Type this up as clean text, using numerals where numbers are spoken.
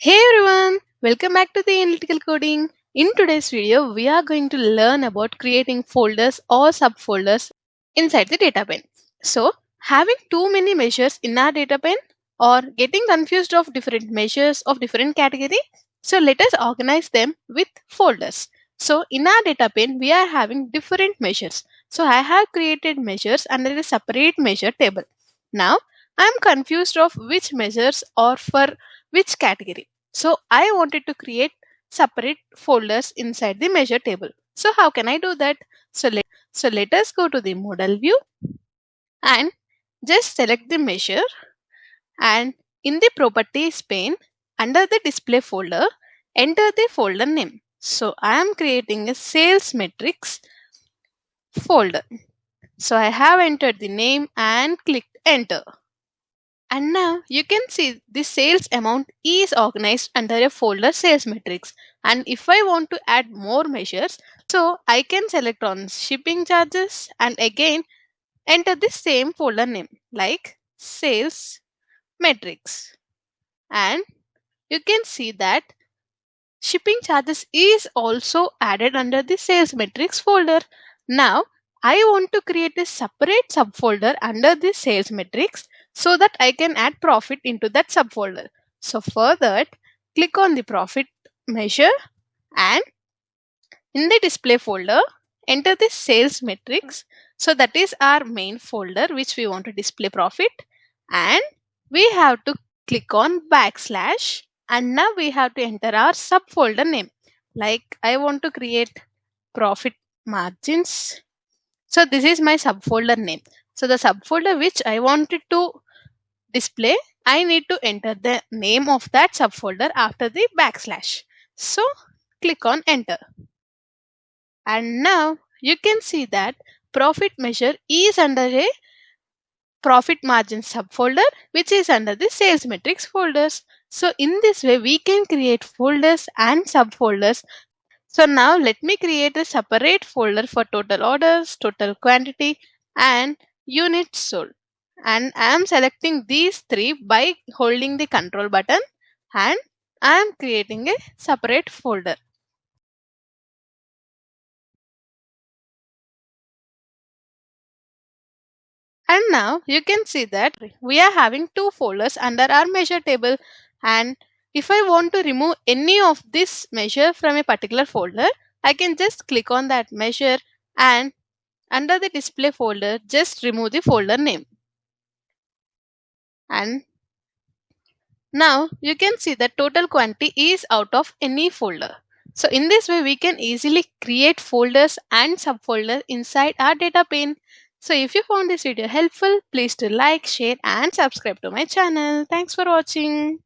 Hey everyone, welcome back to the Analytical Coding. In today's video, we are going to learn about creating folders or subfolders inside the data pane. So, having too many measures in our data pane or getting confused of different measures of different category, so let us organize them with folders. So, in our data pane, we are having different measures. So, I have created measures under a separate measure table. Now, I am confused of which measures or for which category. So I wanted to create separate folders inside the measure table. So how can I do that? So let us go to the model view and just select the measure, and in the properties pane under the display folder, enter the folder name. So I am creating a sales metrics folder. So I have entered the name and clicked enter. And now you can see the sales amount is organized under a folder sales metrics. And if I want to add more measures, so I can select on shipping charges and again enter the same folder name like sales metrics. And you can see that shipping charges is also added under the sales metrics folder. Now, I want to create a separate subfolder under the sales metrics so that I can add profit into that subfolder. So, for that, click on the profit measure and in the display folder, enter the sales metrics. So, that is our main folder which we want to display profit, and we have to click on backslash, and now we have to enter our subfolder name. Like I want to create profit margins. So this is my subfolder name. So the subfolder which I wanted to display, I need to enter the name of that subfolder after the backslash. So click on enter. And now you can see that profit measure is under a profit margin subfolder which is under the sales metrics folders. So in this way we can create folders and subfolders. So now let me create a separate folder for total orders, total quantity and units sold. And I am selecting these three by holding the control button, and I am creating a separate folder. And now you can see that we are having two folders under our measure table. And if I want to remove any of this measure from a particular folder, I can just click on that measure and under the display folder, just remove the folder name. And now you can see that total quantity is out of any folder. So in this way, we can easily create folders and subfolders inside our data pane. So if you found this video helpful, please do like, share and subscribe to my channel. Thanks for watching.